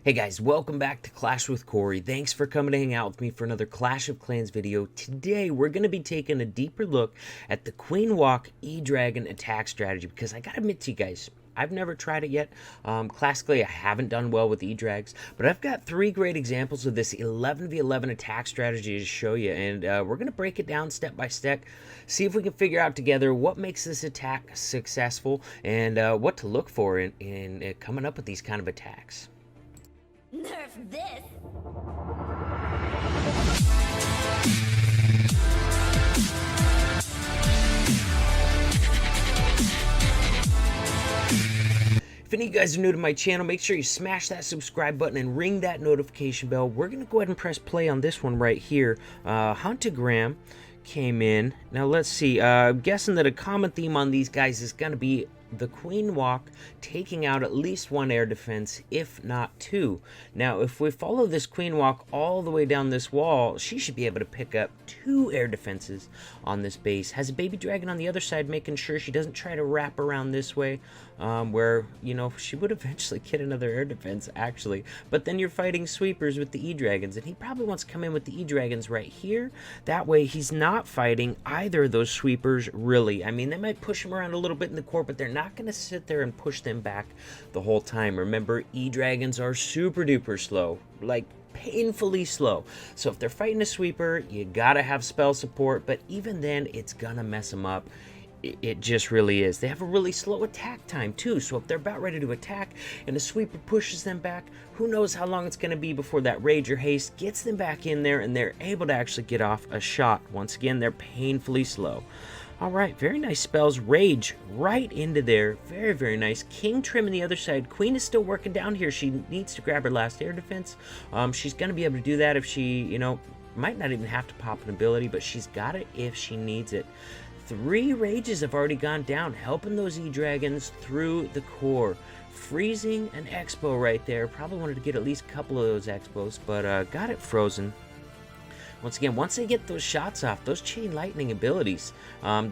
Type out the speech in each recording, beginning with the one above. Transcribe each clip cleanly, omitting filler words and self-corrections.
Hey guys, welcome back to Clash with Corey. Thanks for coming to hang out with me for another Clash of Clans video. Today, we're going to be taking a deeper look at the Queen Walk E-Dragon attack strategy because I gotta admit to you guys, I've never tried it yet. Classically, I haven't done well with E-Drags, but I've got three great examples of this 11v11 attack strategy to show you, and we're going to break it down step by step, see if we can figure out together what makes this attack successful and what to look for in coming up with these kind of attacks. Nerf this! If any of you guys are new to my channel, make sure you smash that subscribe button and ring that notification bell. We're going to go ahead and press play on this one right here. Huntagram came in. Now let's see. I'm guessing that a common theme on these guys is going to be the Queen Walk taking out at least one air defense, if not two. Now, if we follow this Queen Walk all the way down this wall, she should be able to pick up two air defenses on this base. Has a baby dragon on the other side, making sure she doesn't try to wrap around this way, where, you know, she would eventually get another air defense, actually. But then you're fighting sweepers with the E-Dragons, and he probably wants to come in with the E-Dragons right here. That way, he's not fighting either of those sweepers, really. I mean, they might push him around a little bit in the core, but they're not going to sit there and push them back the whole time. Remember, E-Dragons are super duper slow, like painfully slow. So if they're fighting a sweeper, you gotta have spell support, but even then, it's gonna mess them up. It just really is. They have a really slow attack time too, so if they're about ready to attack and a sweeper pushes them back, who knows how long it's going to be before that rage or haste gets them back in there and they're able to actually get off a shot. Once again, they're painfully slow. Alright, very nice spells. Rage right into there. Very, very nice. King Trim on the other side. Queen is still working down here. She needs to grab her last air defense. She's going to be able to do that if she, you know, might not even have to pop an ability, but she's got it if she needs it. 3 rages have already gone down, helping those E-Dragons through the core. Freezing an Expo right there. Probably wanted to get at least a couple of those Expos, but got it frozen. Once again, once they get those shots off, those chain lightning abilities,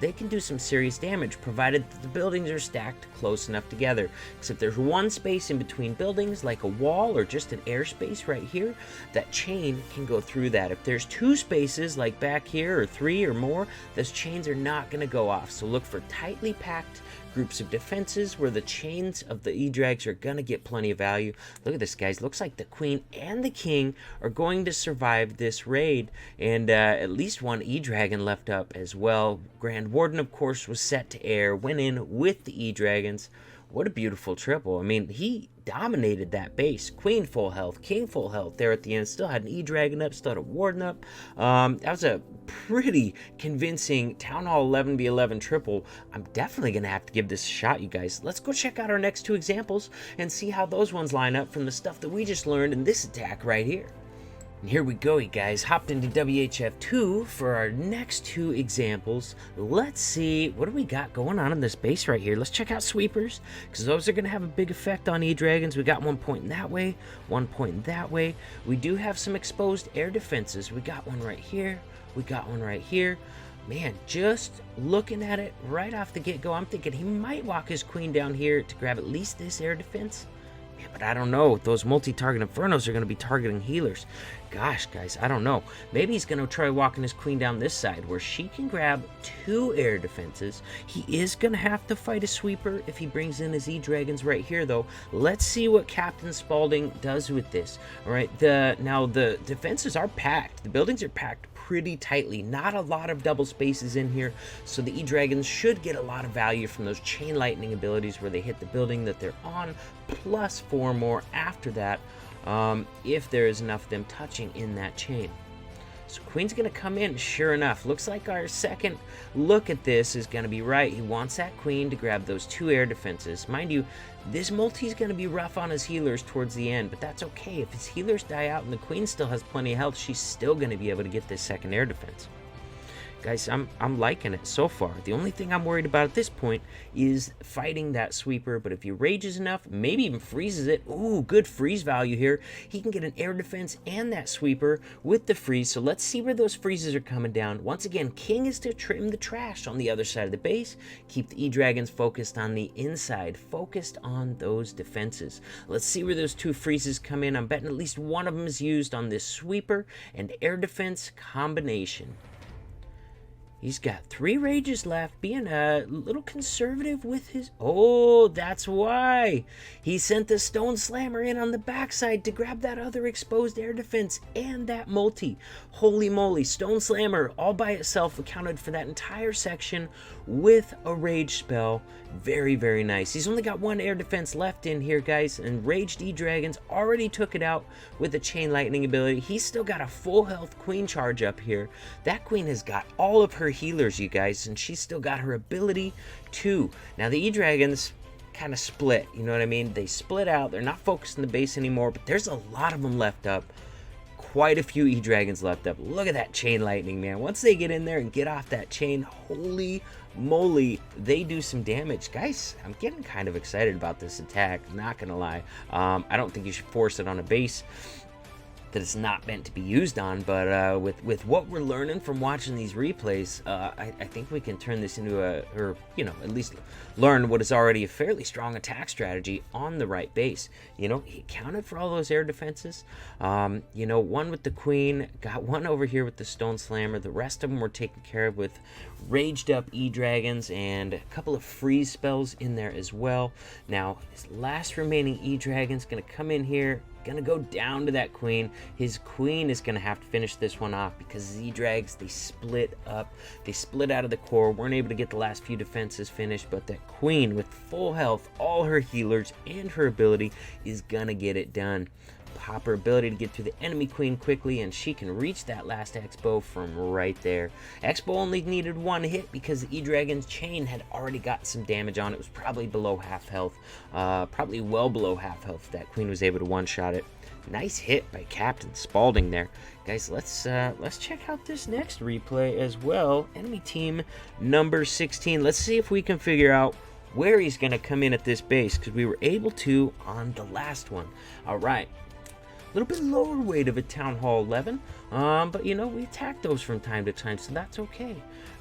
they can do some serious damage, provided that the buildings are stacked close enough together. Because if there's one space in between buildings, like a wall or just an airspace right here, that chain can go through that. If there's 2 spaces, like back here, or 3 or more, those chains are not going to go off. So look for tightly packed groups of defenses where the chains of the E-Drags are going to get plenty of value. Look at this, guys. Looks like the Queen and the King are going to survive this raid, and at least one E-Dragon left up as well. Grand Warden, of course, was set to air, went in with the E-Dragons. What a beautiful triple. I mean, he dominated that base. Queen full health, King full health there at the end. Still had an E-Dragon up, still had a Warden up. That was a pretty convincing Town Hall 11v11 triple. I'm definitely going to have to give this a shot, you guys. Let's go check out our next 2 examples and see how those ones line up from the stuff that we just learned in this attack right here. And here we go, you guys. Hopped into WHF2 for our next 2 examples. Let's see, what do we got going on in this base right here? Let's check out sweepers, because those are going to have a big effect on E-Dragons. We got 1 point that way, 1 point that way. We do have some exposed air defenses. We got one right here. We got one right here. Man, just looking at it right off the get-go, I'm thinking he might walk his Queen down here to grab at least this air defense. Man, but I don't know. Those multi-target Infernos are going to be targeting healers. Gosh, guys, I don't know. Maybe he's going to try walking his Queen down this side where she can grab 2 air defenses. He is going to have to fight a sweeper if he brings in his E-Dragons right here, though. Let's see what Captain Spaulding does with this. All right, now the defenses are packed. The buildings are packed pretty tightly. Not a lot of double spaces in here, so the E-Dragons should get a lot of value from those chain lightning abilities where they hit the building that they're on, plus 4 more after that, if there is enough of them touching in that chain. So Queen's going to come in, sure enough. Looks like our second look at this is going to be right. He wants that Queen to grab those 2 air defenses. Mind you, this multi is going to be rough on his healers towards the end, but that's okay. If his healers die out and the Queen still has plenty of health, she's still going to be able to get this second air defense. Guys, I'm liking it so far. The only thing I'm worried about at this point is fighting that sweeper, but if he rages enough, maybe even freezes it. Ooh, good freeze value here. He can get an air defense and that sweeper with the freeze, so let's see where those freezes are coming down. Once again, king is to trim the trash on the other side of the base. Keep the E-Dragons focused on the inside, focused on those defenses. Let's see where those two freezes come in. I'm betting at least one of them is used on this sweeper and air defense combination. He's got 3 rages left, being a little conservative with his... Oh, that's why. He sent the Stone Slammer in on the backside to grab that other exposed air defense and that multi. Holy moly, Stone Slammer all by itself accounted for that entire section with a rage spell. Very, very nice. He's only got 1 air defense left in here, guys, and Raged E-Dragons already took it out with a Chain Lightning ability. He's still got a full health Queen charge up here. That Queen has got all of her healers, you guys, and she's still got her ability too. Now, the E-Dragons kind of split, you know what I mean? They split out. They're not focused on the base anymore, but there's a lot of them left up. Quite a few E-Dragons left up. Look at that Chain Lightning, man. Once they get in there and get off that chain, holy moly, they do some damage. Guys, I'm getting kind of excited about this attack, not gonna lie. I don't think you should force it on a base that it's not meant to be used on, but with what we're learning from watching these replays, I think we can turn this into at least learn what is already a fairly strong attack strategy on the right base. You know, he accounted for all those air defenses. One with the Queen, got one over here with the Stone Slammer. The rest of them were taken care of with raged up E-Dragons and a couple of freeze spells in there as well. Now, his last remaining E-Dragon's gonna come in here, gonna go down to that Queen. His Queen is gonna have to finish this one off because Z-Drags, they split up. They split out of the core, weren't able to get the last few defenses finished, but that Queen with full health, all her healers, and her ability is gonna get it done. Pop her ability to get through the enemy Queen quickly, and she can reach that last Expo from right there. Expo only needed 1 hit because the E-Dragon's chain had already got some damage on it. It was probably below half health, probably well below half health. That Queen was able to one-shot it. Nice hit by Captain Spaulding there. Guys, let's check out this next replay as well. Enemy team number 16. Let's see if we can figure out where he's going to come in at this base, because we were able to on the last one. All right. A little bit lower weight of a Town Hall 11, but we attack those from time to time, so that's okay.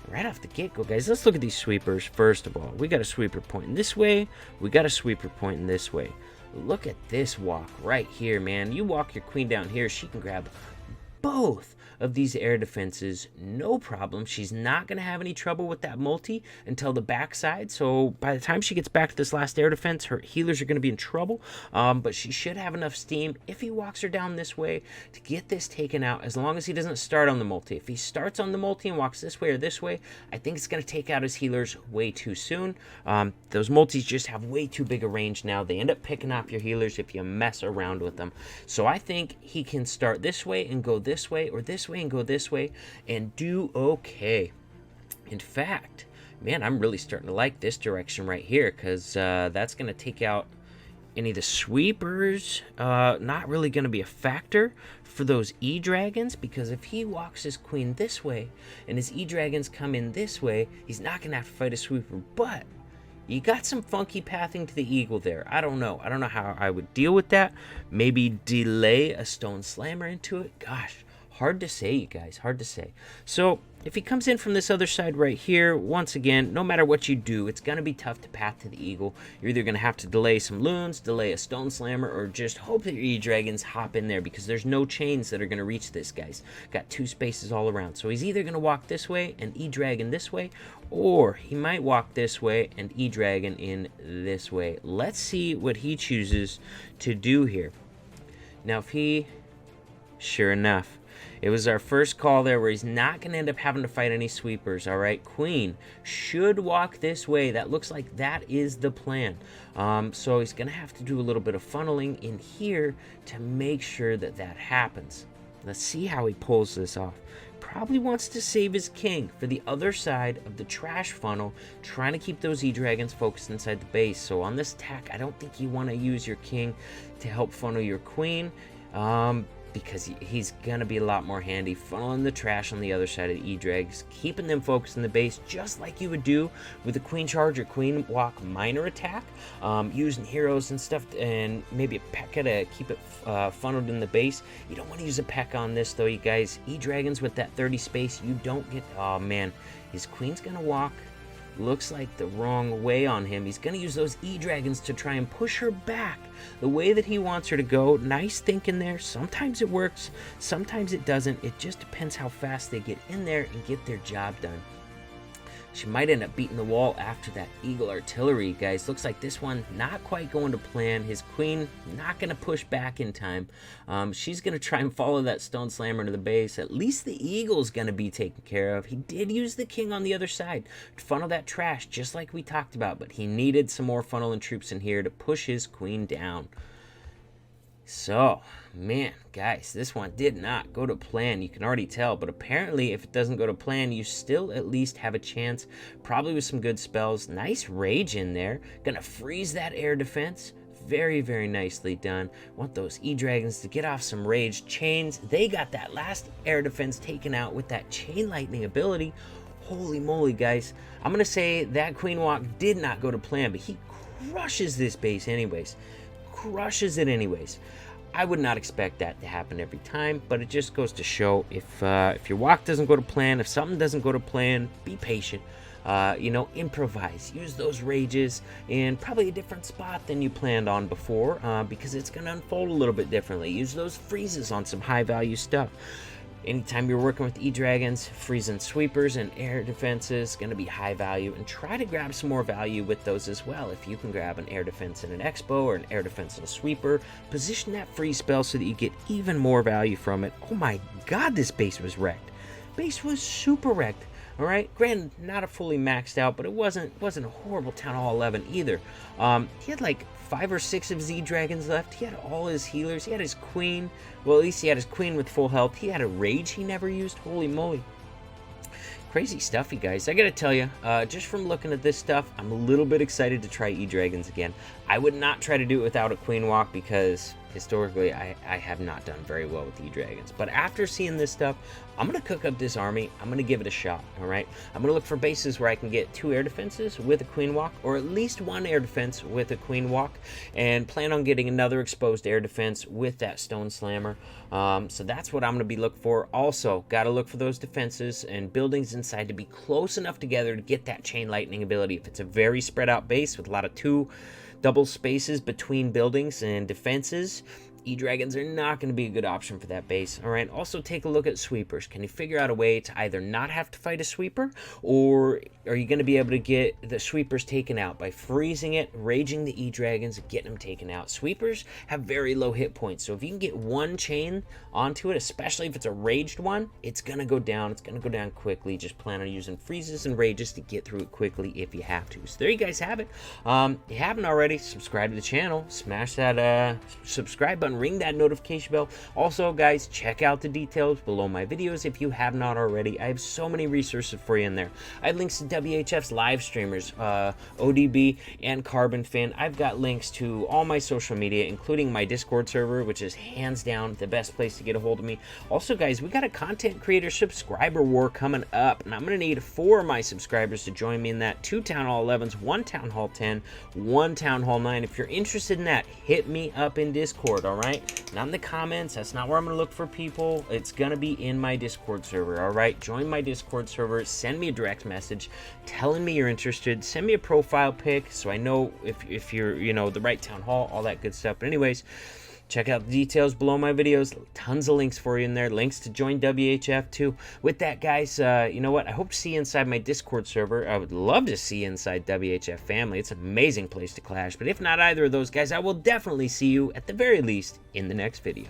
Right off the get-go, guys, let's look at these sweepers. First of all, we got a sweeper pointing this way, we got a sweeper pointing this way. Look at this walk right here, man. You walk your Queen down here, she can grab both of these air defenses, no problem. She's not going to have any trouble with that multi until the backside, so by the time she gets back to this last air defense, her healers are going to be in trouble, but she should have enough steam if he walks her down this way to get this taken out, as long as he doesn't start on the multi. If he starts on the multi and walks this way or this way, I think it's going to take out his healers way too soon. Those multis just have way too big a range now. They end up picking off your healers if you mess around with them. So I think he can start this way and go this way, or this way and go this way, and do okay. In fact, man, I'm really starting to like this direction right here, because that's going to take out any of the sweepers. Not really going to be a factor for those E-Dragons, because if he walks his Queen this way and his E-Dragons come in this way, he's not going to have to fight a sweeper. But you got some funky pathing to the Eagle there. I don't know how I would deal with that. Maybe delay a Stone Slammer into it. Gosh, hard to say, you guys, hard to say. So if he comes in from this other side right here, once again, no matter what you do, it's going to be tough to path to the Eagle. You're either going to have to delay some loons, delay a Stone Slammer, or just hope that your E-Dragons hop in there, because there's no chains that are going to reach this, guys. Got 2 spaces all around. So he's either going to walk this way and E-Dragon this way, or he might walk this way and E-Dragon in this way. Let's see what he chooses to do here. Now, if he... Sure enough, it was our first call there where he's not going to end up having to fight any sweepers, all right? Queen should walk this way. That looks like that is the plan. So he's going to have to do a little bit of funneling in here to make sure that that happens. Let's see how he pulls this off. Probably wants to save his king for the other side of the trash funnel, trying to keep those E-Dragons focused inside the base. So on this attack, I don't think you want to use your king to help funnel your Queen. because he's going to be a lot more handy funneling the trash on the other side of the E-Drags, keeping them focused in the base just like you would do with a Queen Charge or Queen Walk minor attack, using heroes and stuff, and maybe a P.E.K.K.A to keep it funneled in the base. You don't want to use a P.E.K.K.A on this though, you guys. E-Dragons with that 30 space, you don't get... Oh man, his Queen's going to walk... Looks like the wrong way on him. He's going to use those E-Dragons to try and push her back the way that he wants her to go. Nice thinking there. Sometimes it works, sometimes it doesn't. It just depends how fast they get in there and get their job done. She might end up beating the wall after that Eagle Artillery, guys. Looks like this one not quite going to plan. His Queen not going to push back in time. She's going to try and follow that Stone Slammer to the base. At least the Eagle's going to be taken care of. He did use the King on the other side to funnel that trash, just like we talked about. But he needed some more funneling troops in here to push his Queen down. So, man, guys, this one did not go to plan. You can already tell, but apparently if it doesn't go to plan, you still at least have a chance, probably with some good spells. Nice rage in there. Gonna freeze that air defense. Very, very nicely done. Want those E-Dragons to get off some rage chains. They got that last air defense taken out with that chain lightning ability. Holy moly, guys. I'm gonna say that Queen Walk did not go to plan, but he crushes this base anyways. Crushes it anyways. I would not expect that to happen every time, but it just goes to show if your walk doesn't go to plan, if something doesn't go to plan, be patient. You know, improvise. Use those rages in probably a different spot than you planned on before, because it's going to unfold a little bit differently. Use those freezes on some high value stuff. Anytime you're working with E-Dragons, freezing sweepers and air defenses going to be high value, and try to grab some more value with those as well. If you can grab an air defense in an Expo or an air defense in a sweeper, position that freeze spell so that you get even more value from it. Oh my god, this base was wrecked. Base was super wrecked. All right, granted, not a fully maxed out, but it wasn't a horrible Town Hall 11 either. He had like 5 or 6 of Z-Dragons left. He had all his healers. He had his Queen. Well, at least he had his Queen with full health. He had a rage he never used. Holy moly. Crazy stuff, you guys. I gotta tell you, just from looking at this stuff, I'm a little bit excited to try E-Dragons again. I would not try to do it without a Queen Walk because historically I have not done very well with E-Dragons. But after seeing this stuff, I'm going to cook up this army. I'm going to give it a shot, all right? I'm going to look for bases where I can get 2 air defenses with a Queen Walk, or at least 1 air defense with a Queen Walk, and plan on getting another exposed air defense with that Stone Slammer. So that's what I'm going to be looking for. Also, got to look for those defenses and buildings inside to be close enough together to get that Chain Lightning ability. If it's a very spread out base with a lot of 2 double spaces between buildings and defenses, E-Dragons are not going to be a good option for that base. All right, also take a look at sweepers. Can you figure out a way to either not have to fight a sweeper, or are you going to be able to get the sweepers taken out by freezing it, raging the E-Dragons, and getting them taken out? Sweepers have very low hit points, so if you can get 1 chain onto it, especially if it's a raged one, it's going to go down. It's going to go down quickly. Just plan on using freezes and rages to get through it quickly if you have to. So there you guys have it. If you haven't already, subscribe to the channel. Smash that subscribe button. Ring that notification bell. Also, guys, check out the details below my videos if you have not already. I have so many resources for you in there. I have links to WHF's live streamers, ODB, and Carbon Fin. I've got links to all my social media, including my Discord server, which is hands down the best place to get a hold of me. Also, guys, we got a content creator subscriber war coming up, and I'm going to need 4 of my subscribers to join me in that. 2 Town Hall 11s, 1 Town Hall 10, 1 Town Hall 9. If you're interested in that, hit me up in Discord, all right? Not in the comments. That's not where I'm going to look for people. It's going to be in my Discord server, all right? Join my Discord server. Send me a direct message telling me you're interested. Send me a profile pic so I know if you're, you know, the right town hall, all that good stuff. But anyways, check out the details below my videos. Tons of links for you in there. Links to join WHF too. With that, guys, you know what? I hope to see you inside my Discord server. I would love to see you inside WHF family. It's an amazing place to clash. But if not either of those, guys, I will definitely see you at the very least in the next video.